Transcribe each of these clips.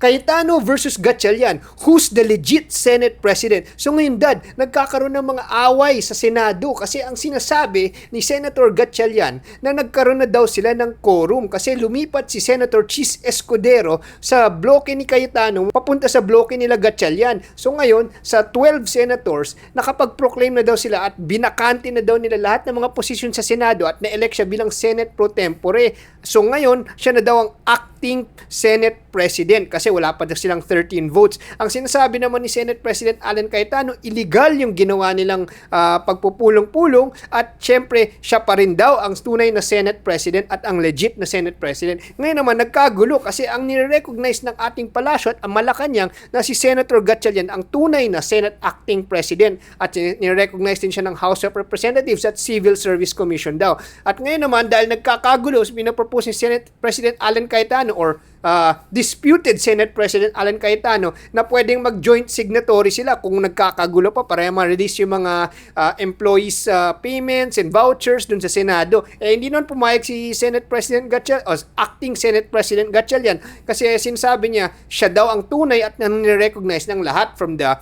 Cayetano versus Gatchalian. Who's the legit Senate President? So ngayon, Dad, nagkakaroon ng mga away sa Senado kasi ang sinasabi ni Senator Gatchalian na nagkaroon na daw sila ng quorum kasi lumipat si Senator Chis Escudero sa bloke ni Cayetano papunta sa bloke nila Gatchalian. So ngayon, sa 12 senators, nakapag-proclaim na daw sila at binakante na daw nila lahat ng mga posisyon sa Senado at na-elect siya bilang Senate pro tempore. So ngayon, siya na daw ang acting Senate President kasi wala pa daw silang 13 votes. Ang sinasabi naman ni Senate President Alan Cayetano, illegal yung ginawa nilang pagpupulong-pulong at syempre siya pa rin daw ang tunay na Senate President at ang legit na Senate President. Ngayon naman nagkagulo kasi ang nire-recognize ng ating palasyo at ang Malacanang na si Senator Gatchalian ang tunay na Senate Acting President at nire-recognize din siya ng House of Representatives at Civil Service Commission daw. At ngayon naman dahil nagkakagulo, pinapropose ni Senate President Alan Cayetano or disputed Senate President Alan Cayetano na pwedeng mag-joint signatory sila kung nagkakagulo pa para ma-release yung mga employees payments and vouchers dun sa Senado. Hindi naman pumayag si Senate President Gatchalian o acting Senate President Gatchalian kasi sinasabi niya siya daw ang tunay at nire-recognize ng lahat from the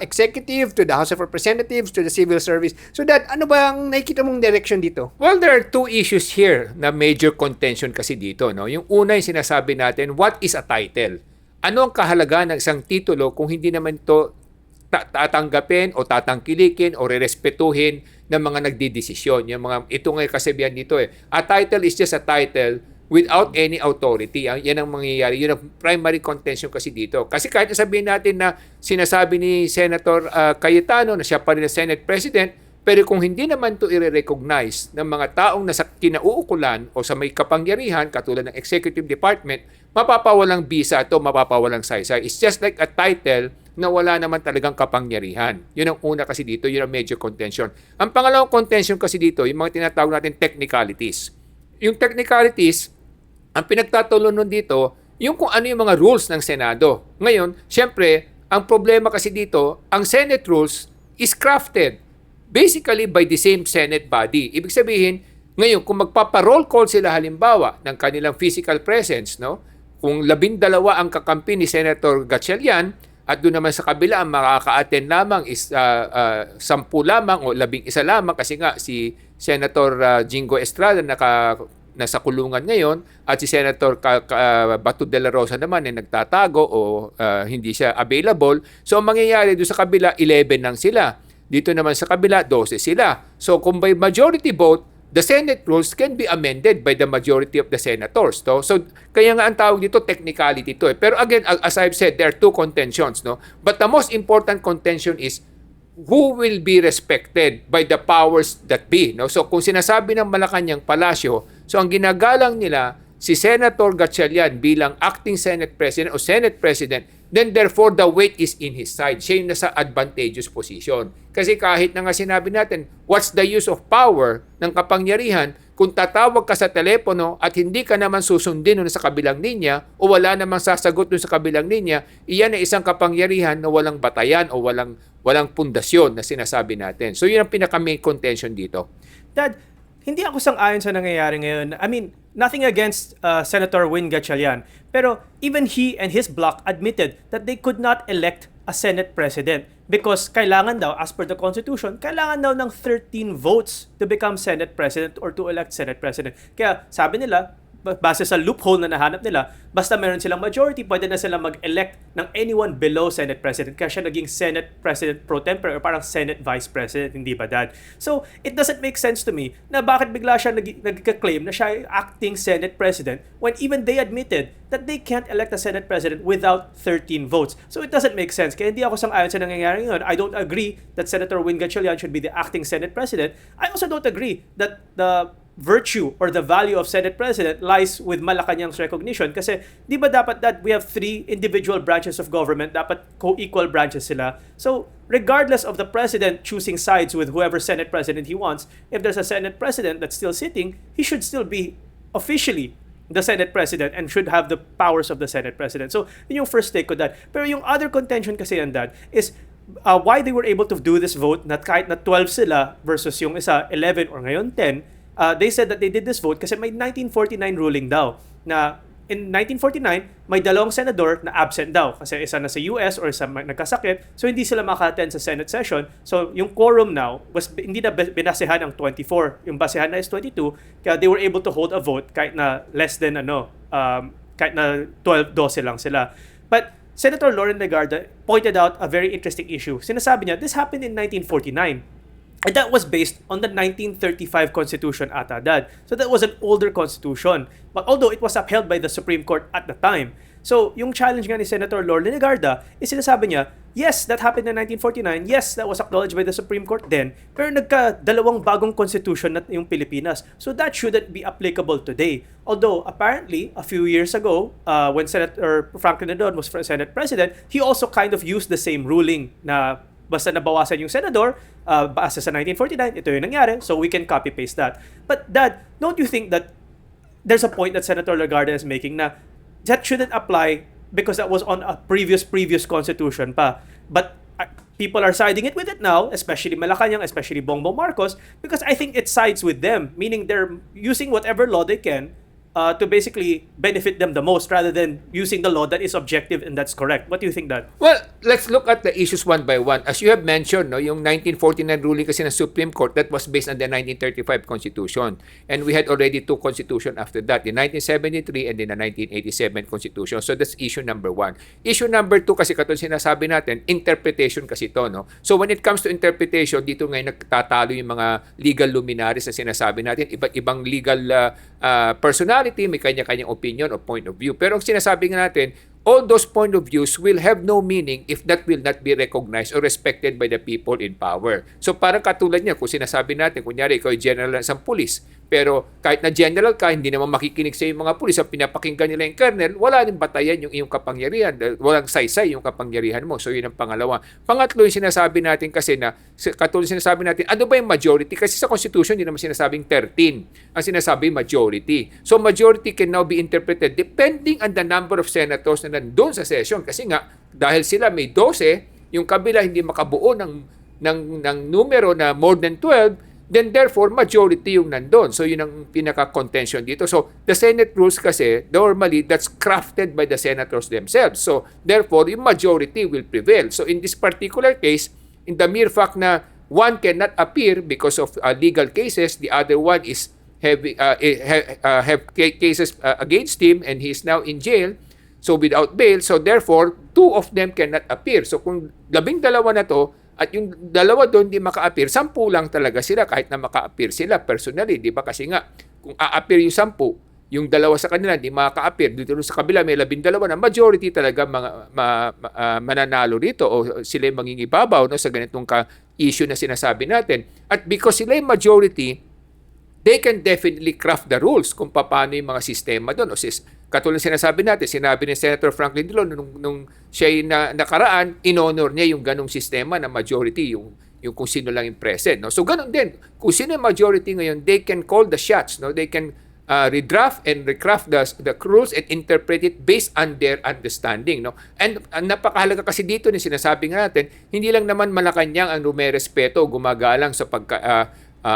executive to the House of Representatives to the Civil Service. So Dad, ano ba ang nakikita mong direction dito? Well, there are two issues here na major contention kasi dito. No? Yung una yung sinasabi natin, what is a title? Ano ang kahalagaan ng isang titulo kung hindi naman ito tatanggapin o tatangkilikin o rerespetuhin ng mga nagdidesisyon? Yung mga, ito nga kasabihan dito A title is just a title without any authority. Yan ang mangyayari. Yun ang primary contention kasi dito. Kasi kahit sabihin natin na sinasabi ni Senator Cayetano na siya pa rin na Senate President, pero kung hindi naman ito i-recognize ng mga taong nasa kinauukulan o sa may kapangyarihan, katulad ng Executive Department, mapapawalang bisa ito, mapapawalang saysay. It's just like a title na wala naman talagang kapangyarihan. Yun ang una kasi dito, yun ang major contention. Ang pangalawang contention kasi dito, yung mga tinatawag natin technicalities. Yung technicalities, ang pinagtatulunan dito, yung kung ano yung mga rules ng Senado. Ngayon, syempre, ang problema kasi dito, ang Senate rules is crafted basically by the same Senate body. Ibig sabihin, ngayon, kung magpapa-roll call sila halimbawa ng kanilang physical presence, no? Kung 12 ang kakampi ni Senator Gatchalian at doon naman sa kabila ang makaka-attend lamang is 10 lamang o 11 lamang kasi nga si Senator Jingo Estrada nasa kulungan ngayon at si Senator Bato de la Rosa naman ay nagtatago o hindi siya available. So ang mangyayari doon sa kabila, 11 lang sila. Dito naman sa kabila, 12 sila. So kung by majority vote, the Senate rules can be amended by the majority of the senators. No? So kaya nga ang tawag dito, technicality to. Pero again, as I've said, there are two contentions. No? But the most important contention is who will be respected by the powers that be. No? So kung sinasabi ng Malacanang Palasyo, so ang ginagalang nila, si Senator Gatchalian bilang acting Senate President o Senate President, then therefore the weight is in his side. Siya yung nasa advantageous position. Kasi kahit na nga sinabi natin, what's the use of power ng kapangyarihan kung tatawag ka sa telepono at hindi ka naman susundin doon sa kabilang linya o wala namang sasagot doon sa kabilang linya, iyan ay isang kapangyarihan na walang batayan o walang pundasyon na sinasabi natin. So yun ang pinaka-main contention dito. Dad, hindi ako sang-ayon sa nangyayari ngayon. I mean, nothing against Senator Win Gatchalian. Pero even he and his bloc admitted that they could not elect a Senate President because kailangan daw, as per the Constitution, kailangan daw ng 13 votes to become Senate President or to elect Senate President. Kaya sabi nila, base sa loophole na nahanap nila, basta meron silang majority, pwede na silang mag-elect ng anyone below Senate President. Kaya siya naging Senate President pro tempore or parang Senate Vice President, hindi ba, Dad? So, it doesn't make sense to me na bakit bigla siya nagka-claim na siya ay acting Senate President when even they admitted that they can't elect a Senate President without 13 votes. So, it doesn't make sense. Kaya hindi ako sang-ayon sa nangyayari ngayon. I don't agree that Senator Win Gatchalian should be the acting Senate President. I also don't agree that the virtue or the value of Senate President lies with Malacanang's recognition kasi di ba dapat that we have 3 individual branches of government, dapat co-equal branches sila. So regardless of the President choosing sides with whoever Senate President he wants, if there's a Senate President that's still sitting, he should still be officially the Senate President and should have the powers of the Senate President. So yun yung first take ko, Dad. Pero yung other contention kasi yan, Dad, is why they were able to do this vote na kahit na 12 sila versus yung isa 11 or ngayon 10. They said that they did this vote kasi may 1949 ruling daw na in 1949, may dalawang senador na absent daw kasi isa na sa US or isa nagkasakit. So hindi sila maka-attend sa Senate session. So yung quorum now was hindi na binasehan ng 24. Yung basehan na is 22. Kaya they were able to hold a vote kahit na less than kahit na 12-12 lang sila. But Senator Loren Legarda pointed out a very interesting issue. Sinasabi niya, this happened in 1949. And that was based on the 1935 Constitution ata, Dad. So that was an older constitution. But although it was upheld by the Supreme Court at the time. So yung challenge nga ni Senator Loren Legarda is sinasabi niya, yes, that happened in 1949. Yes, that was acknowledged by the Supreme Court then. Pero nagka-dalawang bagong constitution na yung Pilipinas. So that shouldn't be applicable today. Although apparently, a few years ago, when Senator Franklin Dodon was Senate President, he also kind of used the same ruling na basta nabawasan yung senador, base sa 1949, ito yung nangyari, so we can copy-paste that. But Dad, don't you think that there's a point that Senator Legarda is making na that shouldn't apply because that was on a previous constitution pa. But people are siding it with it now, especially Malacanang, especially Bongbong Marcos, because I think it sides with them, meaning they're using whatever law they can to basically benefit them the most rather than using the law that is objective and that's correct. What do you think, Dad? Well, let's look at the issues one by one. As you have mentioned, no, yung 1949 ruling kasi ng Supreme Court, that was based on the 1935 Constitution. And we had already two constitution after that, the 1973 and then the 1987 Constitution. So that's issue number one. Issue number two kasi katulad sinasabi natin, interpretation kasi ito. No? So when it comes to interpretation, dito ngayon nagtatalo yung mga legal luminaries na sinasabi natin, iba't ibang legal personality, may kanya-kanyang opinion or point of view. Pero ang sinasabi nga natin, all those point of views will have no meaning if that will not be recognized or respected by the people in power. So parang katulad niya, kung sinasabi natin, kunyari ikaw ay general ng isang pulis, pero kahit na general ka, hindi naman makikinig sa yung mga pulis, ang pinapakinggan nila yung colonel, wala rin batayan yung iyong kapangyarihan, walang saysay yung kapangyarihan mo. So yun ang pangalawa. Pangatlo yung sinasabi natin kasi na, katulad sinasabi natin, ano ba yung majority? Kasi sa Constitution, hindi naman sinasabing 13. Ang sinasabi majority. So majority can now be interpreted depending on the number of senators na nandun sa session. Kasi nga, dahil sila may 12, yung kabila hindi makabuo ng numero na more than 12, then therefore majority yung nandun. So yun ang pinaka-contention dito. So the Senate rules kasi, normally that's crafted by the senators themselves. So therefore yung majority will prevail. So in this particular case, in the mere fact na one cannot appear because of legal cases, the other one is have cases against him and he is now in jail, so without bail, so therefore two of them cannot appear. So kung 12 na to at yung dalawa doon di maka-appear, 10 lang talaga sila kahit na maka-appear sila personally, di ba? Kasi nga kung a-appear yung 10, yung dalawa sa kanila di maka-appear, dito sa kabila may 12 na, majority talaga mananalo dito o sila yung mangingibabaw no, sa ganitong issue na sinasabi natin. At because sila yung majority, they can definitely craft the rules kung paano yung mga sistema doon. O katulad sinasabi natin, sinabi ni Senator Franklin Dillon nung siya nakaraan, in-honor niya yung ganong sistema na majority, yung kung sino lang yung present. No? So ganon din, kung sino yung majority ngayon, they can call the shots. No? They can redraft and recraft the rules and interpret it based on their understanding. No? And napakahalaga kasi dito ni sinasabi nga natin, hindi lang naman Malacanang ang rumerespeto o gumagalang sa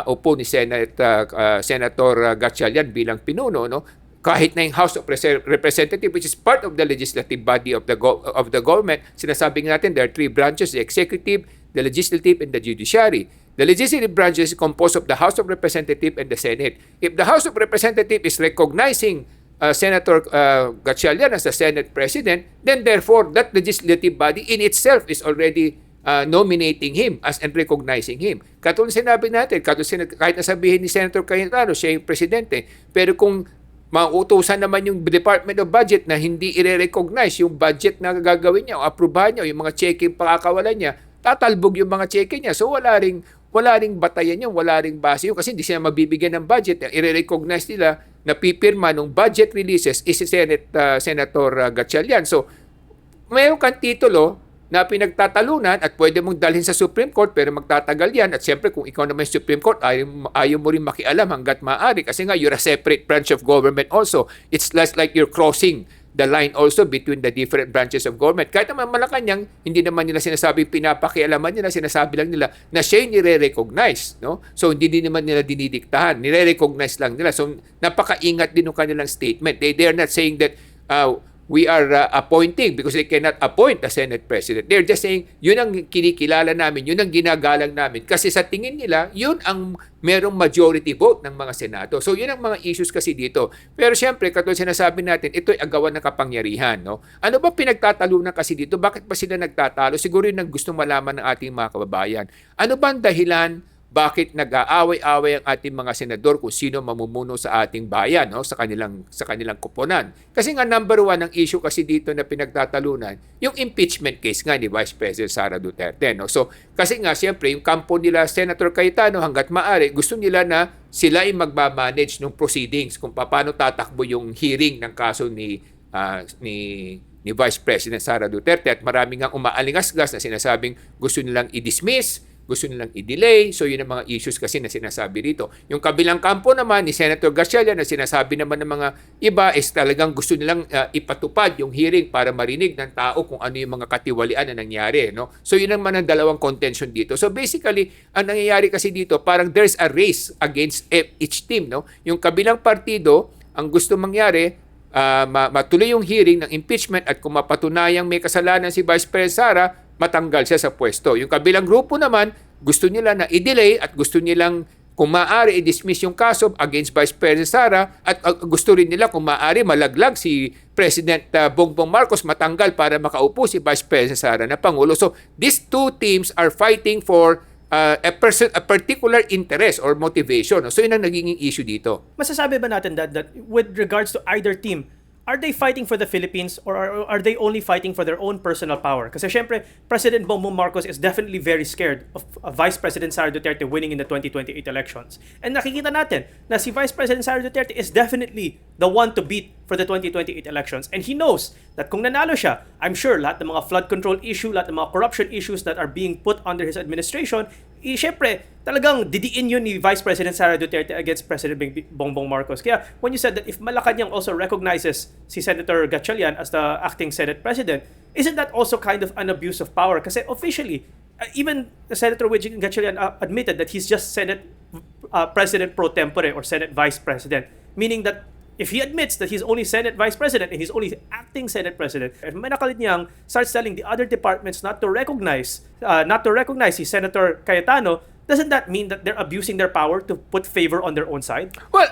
upo ni Senator Gatchalian bilang pinuno, no? Kahit na yung House of Representatives, which is part of the legislative body of the government, sinasabi natin there are three branches: the executive, the legislative, and the judiciary. The legislative branch is composed of the House of Representatives and the Senate. If the House of Representatives is recognizing Senator Gatchalian as the Senate President, then therefore that legislative body in itself is already nominating him and recognizing him. Katulad sinabi natin, kahit nasabihin ni Senator Cayetano, siya yung presidente, pero kung mauutusan naman yung Department of Budget na hindi i-recognize yung budget na gagawin niya o aprubahan niya o yung mga cheque pakakawalan niya, tatalbog yung mga cheque niya. So wala ring batayan yun, wala ring base yun kasi hindi sila mabibigyan ng budget. I-recognize nila na pipirma ng budget releases is si Senator Gatchalian. So mayroon kang titulo na pinagtatalunan at pwede mong dalhin sa Supreme Court pero magtatagal yan. At siyempre kung ikaw naman yung Supreme Court, ayaw mo rin makialam hanggat maaari kasi nga you're a separate branch of government also. It's less like you're crossing the line also between the different branches of government. Kahit naman Malacanang, hindi naman nila sinasabi pinapakialaman nila, sinasabi lang nila na siya yung nire-recognize. No? So, hindi din naman nila dinidiktahan. Nire-recognize lang nila. So, napakaingat din ng kanilang statement. They are not saying that we are appointing because they cannot appoint a Senate President. They're just saying, yun ang kinikilala namin, yun ang ginagalang namin. Kasi sa tingin nila, yun ang merong majority vote ng mga Senado. So yun ang mga issues kasi dito. Pero siyempre, katulad sinasabi natin, ito'y agawan ng kapangyarihan. No? Ano ba pinagtatalunan kasi dito? Bakit ba sila nagtatalo? Siguro yun ang gusto malaman ng ating mga kababayan. Ano ba ang dahilan bakit nag-aaway-away ang ating mga senador kung sino mamumuno sa ating bayan, no? sa kanilang koponan. Kasi nga number one ang issue kasi dito na pinagtatalunan, yung impeachment case nga ni Vice President Sara Duterte. No? So, kasi nga siyempre yung kampo nila Senator Cayetano hangga't maaari, gusto nila na sila ay magmamanage ng proceedings kung paano tatakbo yung hearing ng kaso ni Vice President Sara Duterte, at maraming nga umaalingasgas na sinasabing gusto nilang i-dismiss, gusto nilang i-delay. So yun ang mga issues kasi na sinasabi dito. Yung kabilang kampo naman ni Senator Garcia na sinasabi naman ng mga iba is talagang gusto nilang ipatupad yung hearing para marinig ng tao kung ano yung mga katiwalian na nangyari. No? So yun naman ang dalawang contention dito. So basically, ang nangyayari kasi dito, parang there's a race against each team. No? Yung kabilang partido, ang gusto mangyari, matuloy yung hearing ng impeachment at kung mapatunayang may kasalanan si Vice President Sara, matanggal siya sa pwesto. Yung kabilang grupo naman, gusto nila na i-delay at gusto nilang kung maaari i-dismiss yung kaso against Vice President Sara at gusto rin nila kung maaari malaglag si President Bongbong Marcos, matanggal para makaupo si Vice President Sara na Pangulo. So, these two teams are fighting for a particular interest or motivation. So, yun ang naging issue dito. Masasabi ba natin that with regards to either team, are they fighting for the Philippines or are they only fighting for their own personal power? Kasi syempre, President Bongbong Marcos is definitely very scared of Vice President Sara Duterte winning in the 2028 elections. And nakikita natin na si Vice President Sara Duterte is definitely the one to beat for the 2028 elections. And he knows that kung nanalo siya, I'm sure lahat ng mga flood control issue, lahat ng mga corruption issues that are being put under his administration, syempre, talagang didiin yun ni Vice President Sara Duterte against President Bongbong Marcos. Kaya when you said that if Malacanang also recognizes si Senator Gatchalian as the acting Senate President, isn't that also kind of an abuse of power? Kasi officially, even Senator Gatchalian admitted that he's just Senate President pro tempore or Senate Vice President. Meaning that if he admits that he's only Senate Vice President and he's only acting Senate President, if Malacanang starts telling the other departments not to recognize si Senator Cayetano, doesn't that mean that they're abusing their power to put favor on their own side? Well,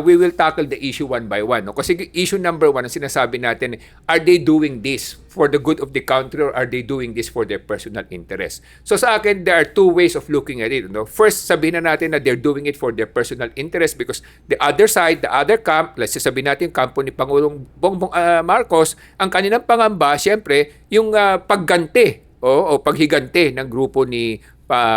we will tackle the issue one by one. No? Kasi issue number one, ang sinasabi natin, are they doing this for the good of the country or are they doing this for their personal interest? So sa akin, there are two ways of looking at it. No? First, sabihin na natin na they're doing it for their personal interest because the other side, the other camp, let's say sabihin natin, kampo ni Pangulong Bongbong Marcos, ang kanilang pangamba, siyempre, yung pagganti o paghiganti ng grupo ni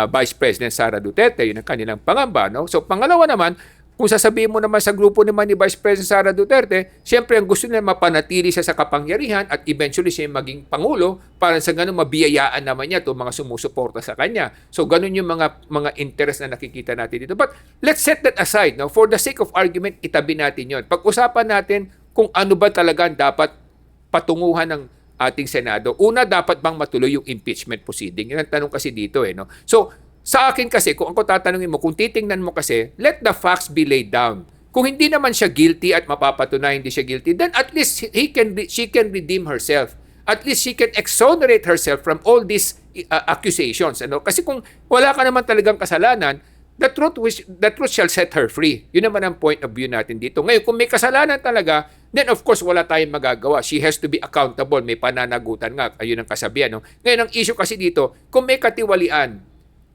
Vice President Sara Duterte, yun ang kanilang pangamba. No? So pangalawa naman, kung sasabihin mo naman sa grupo naman ni Vice President Sara Duterte, siyempre ang gusto nila mapanatili siya sa kapangyarihan at eventually siya maging Pangulo para sa ganun mabiyayaan naman niya itong mga sumusuporta sa kanya. So ganun yung mga interest na nakikita natin dito. But let's set that aside. No? For the sake of argument, itabi natin yun. Pag-usapan natin kung ano ba talaga dapat patunguhan ng ating Senado. Una, dapat bang matuloy yung impeachment proceeding? Yan ang tanong kasi dito. No? So, sa akin kasi, kung ako tatanungin mo, kung titingnan mo kasi, let the facts be laid down. Kung hindi naman siya guilty at mapapatunayan hindi siya guilty, then at least she can redeem herself. At least she can exonerate herself from all these accusations. Ano? Kasi kung wala ka naman talagang kasalanan, the truth shall set her free. Yun naman ang point of view natin dito. Ngayon, kung may kasalanan talaga, then of course, wala tayong magagawa. She has to be accountable. May pananagutan nga. Ayun ang kasabihan. No? Ngayon, ang issue kasi dito, kung may katiwalian,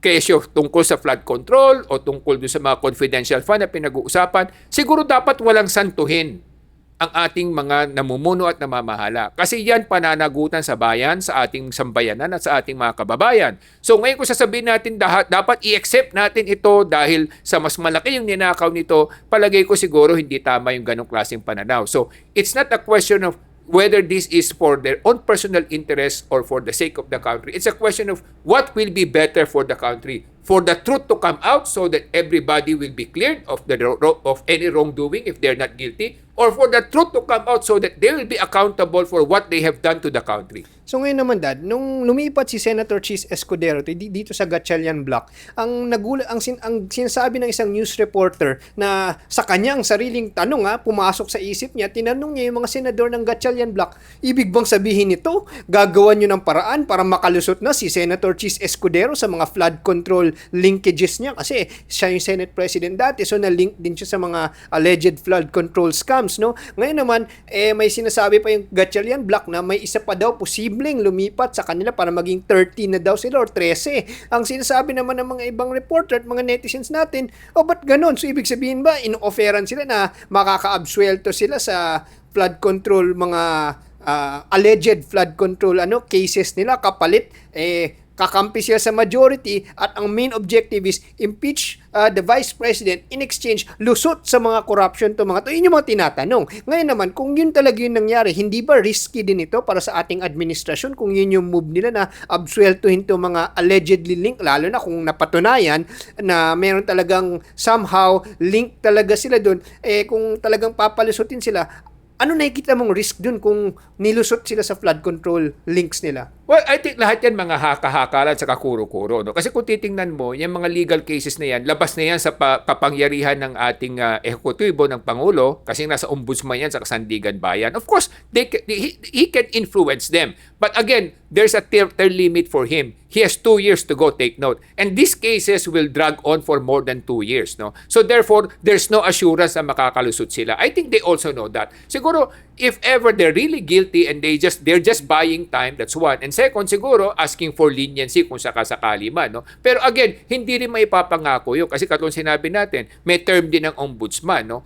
kesyo tungkol sa flood control o tungkol sa mga confidential fund na pinag-uusapan, siguro dapat walang santuhin ang ating mga namumuno at namamahala. Kasi yan pananagutan sa bayan, sa ating sambayanan at sa ating mga kababayan. So ngayon kung sasabihin natin dapat i-accept natin ito dahil sa mas malaki yung ninakaw nito, palagay ko siguro hindi tama yung ganong klaseng pananaw. So it's not a question of whether this is for their own personal interest or for the sake of the country. It's a question of what will be better for the country. for the truth to come out so that everybody will be cleared of of any wrongdoing if they're not guilty, or for the truth to come out so that they will be accountable for what they have done to the country. So ngayon naman, Dad, nung lumipat si Senator Chis Escudero dito sa Gatchalian Block, ang sinasabi ng isang news reporter na sa kanyang sariling tanong pumasok sa isip niya, tinanong niya yung mga senador ng Gatchalian Block, ibig bang sabihin nito, gagawan nyo ng paraan para makalusot na si Senator Chis Escudero sa mga flood control linkages niya? Kasi siya yung Senate President dati, so na-link din siya sa mga alleged flood control scams, no? Ngayon naman, may sinasabi pa yung Gatchalian Block na may isa pa daw posibleng lumipat sa kanila para maging 13 na daw sila or 13. Ang sinasabi naman ng mga ibang reporter at mga netizens natin, ba't ganun? So ibig sabihin ba, in-offeran sila na makaka-absuelto sila sa flood control, mga alleged flood control cases nila, kapalit kakampi siya sa majority at ang main objective is impeach the Vice President, in exchange lusot sa mga corruption to mga to. Yun yung mga tinatanong. Ngayon naman, kung yun talaga yung nangyari, hindi ba risky din ito para sa ating administrasyon kung yun yung move nila na absueltuhin to mga allegedly link, lalo na kung napatunayan na meron talagang somehow link talaga sila doon, kung talagang papalusutin sila, ano nakikita mong risk dun kung nilusot sila sa flood control links nila? Well, I think lahat yan mga haka-hakalan sa kakuro-kuro. No? Kasi kung titingnan mo, yung mga legal cases na yan, labas na yan sa kapangyarihan ng ating ehekutibo ng Pangulo kasi nasa ombudsman yan sa Kasandigan Bayan. Of course, he can influence them. But again, there's a term limit for him. He has 2 years to go, take note. And these cases will drag on for more than 2 years. No? So therefore, there's no assurance na makakalusot sila. I think they also know that. Siguro, if ever they're really guilty and they're just buying time, that's one. And second, siguro, asking for leniency kung sakasakali man. No? Pero again, hindi rin maipapangako yun. Kasi katulad sinabi natin, may term din ng ombudsman. No?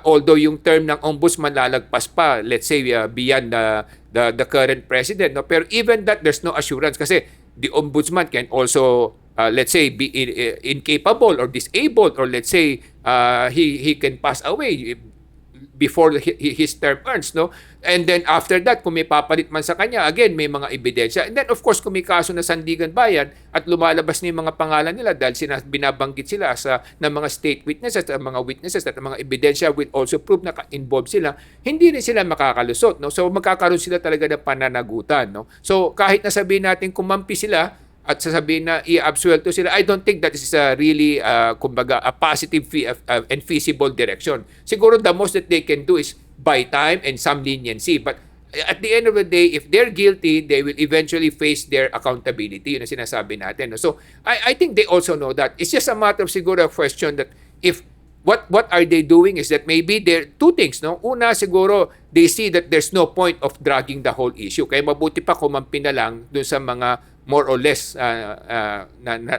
Although yung term ng ombudsman lalagpas pa, let's say, beyond the current president. No? Pero even that, there's no assurance. Kasi the ombudsman can also, let's say, be incapable or disabled, or let's say, he can pass away before his term ends, no? And then after that, kung may papalit man sa kanya, again, may mga ebidensya. And then of course, kung may kaso na Sandigan Bayan at lumalabas na yung mga pangalan nila dahil binabanggit sila ng mga state witnesses at mga witnesses at mga ebidensya will also prove na involved sila, hindi rin sila makakalusot, no? So magkakaroon sila talaga ng pananagutan, no? So kahit na sabihin natin kumampi sila at sasabihin na i-absuelto sila, I don't think that is really, kumbaga, a positive and feasible direction. Siguro the most that they can do is buy time and some leniency. But at the end of the day, if they're guilty, they will eventually face their accountability. Yun ang sinasabi natin. So I think they also know that. It's just a matter of siguro a question that if what are they doing is that maybe there two things, no? Una, siguro they see that there's no point of dragging the whole issue. Kaya mabuti pa kumampi na lang dun sa mga more or less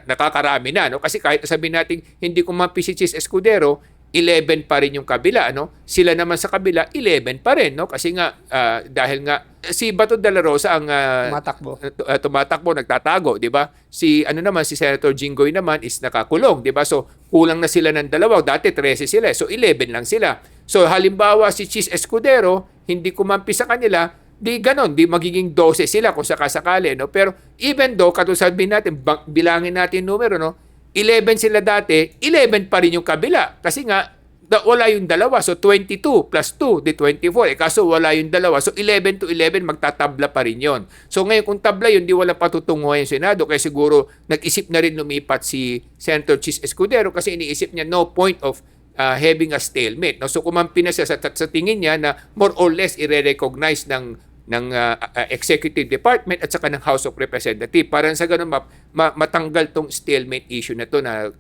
nakakarami na, no? Kasi kahit sabihin natin hindi kumampi si Chis Escudero, 11 pa rin yung kabila, no? Sila naman sa kabila 11 pa rin, no? Kasi nga dahil nga si Bato de la Rosa ang tumatakbo, nagtatago, 'di ba? Si Senator Jinggoy naman is nakakulong, 'di ba? So kulang na sila ng dalawa, dati 13 sila, so 11 lang sila. So halimbawa si Chis Escudero hindi kumampi sa kanila, di ganon, di magiging 12 sila kung sakasakali, no? Pero even though, katulad sabihin natin, bilangin natin numero, no? 11 sila dati, 11 pa rin yung kabila. Kasi nga, wala yung dalawa. So, 22 plus 2, di 24. Kaso wala yung dalawa. So, 11 to 11, magtatabla pa rin yon. So, ngayon, kung tabla yun, di wala patutunguhan yung Senado. Kaya siguro, nag-isip na rin lumipat si Senator Chis Escudero kasi iniisip niya no point of having a stalemate. No? So, kumampi na siya sa tingin niya na more or less i-recognize ng Executive Department at saka ng House of Representatives para sa ganun matanggal tong stalemate issue na to na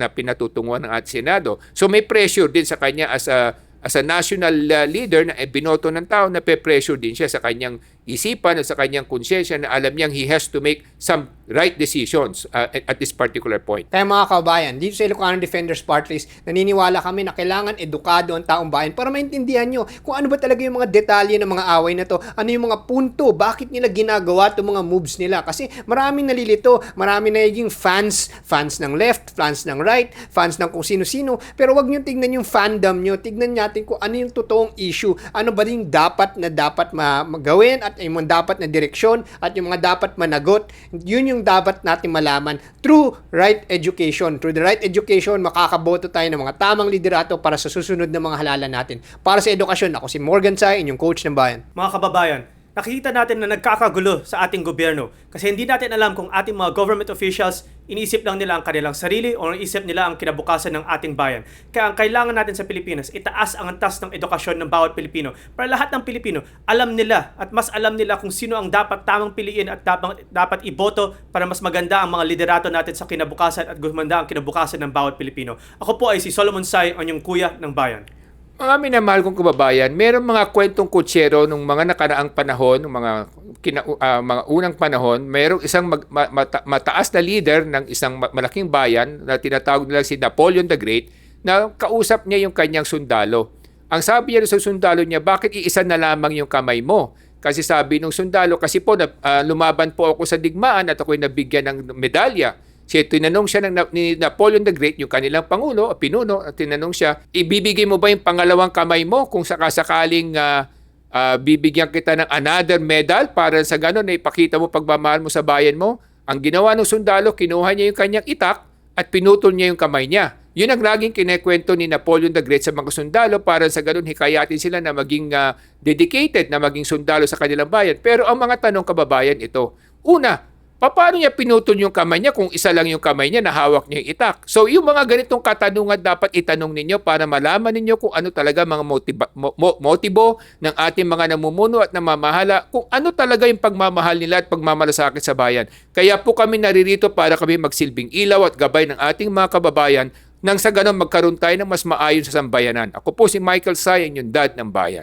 pinatutunguhan ng ating Senado. So may pressure din sa kanya as a national leader na binoto ng tao, na pe-pressure din siya sa kanyang isipan at sa kanyang konsyensya na alam niyang he has to make some right decisions at this particular point. Kaya mga kabayan, dito sa Ilocano Defenders Party List, naniniwala kami na kailangan edukado ang taong bayan para maintindihan nyo kung ano ba talaga yung mga detalye ng mga away na to, ano yung mga punto, bakit nila ginagawa itong mga moves nila. Kasi maraming nalilito, maraming nagiging fans ng left, fans ng right, fans ng kung sino-sino, pero wag nyo tignan yung fandom nyo, tignan natin kung ano yung totoong issue, ano ba yung dapat magawin at yung mga dapat na direksyon at yung mga dapat managot, yun yung dapat natin malaman through right education. Through the right education, makakaboto tayo ng mga tamang liderato para sa susunod na mga halalan natin. Para sa edukasyon, ako si Morgan Tsai, inyong coach ng bayan. Mga kababayan, nakikita natin na nagkakagulo sa ating gobyerno kasi hindi natin alam kung ating mga government officials iniisip lang nila ang kanilang sarili o iniisip nila ang kinabukasan ng ating bayan. Kaya ang kailangan natin sa Pilipinas, itaas ang antas ng edukasyon ng bawat Pilipino para lahat ng Pilipino alam nila at mas alam nila kung sino ang dapat tamang piliin at dapat iboto para mas maganda ang mga liderato natin sa kinabukasan at gumanda ang kinabukasan ng bawat Pilipino. Ako po ay si Solomon Tsai, ang inyong kuya ng bayan. Mga minamahal kong kababayan, merong mga kwentong kutsero nung mga nakaraang panahon, nung mga unang panahon, merong isang mataas na leader ng isang malaking bayan na tinatawag nila si Napoleon the Great na kausap niya yung kanyang sundalo. Ang sabi niya sa sundalo niya, bakit iisa na lamang yung kamay mo? Kasi sabi nung sundalo, kasi po lumaban po ako sa digmaan at ako'y nabigyan ng medalya. Siya, tinanong siya ni Napoleon the Great, yung kanilang pangulo, pinuno, at tinanong siya, ibibigay mo ba yung pangalawang kamay mo kung sakasakaling bibigyan kita ng another medal para sa gano'n na ipakita mo pagmamahal mo sa bayan mo? Ang ginawa ng sundalo, kinuha niya yung kanyang itak at pinutol niya yung kamay niya. Yun ang laging kinekwento ni Napoleon the Great sa mga sundalo para sa gano'n hikayatin sila na maging dedicated, na maging sundalo sa kanilang bayan. Pero ang mga tanong kababayan ito, una, paano niya pinutol yung kamay niya kung isa lang yung kamay niya na hawak niya yung itak? So yung mga ganitong katanungan dapat itanong ninyo para malaman ninyo kung ano talaga mga motibo ng ating mga namumuno at namamahala, kung ano talaga yung pagmamahal nila at pagmamalasakit sa bayan. Kaya po kami naririto para kami magsilbing ilaw at gabay ng ating mga kababayan nang sa ganon magkaroon tayo ng mas maayon sa sambayanan. Ako po si Michael Tsai, yung dad ng bayan.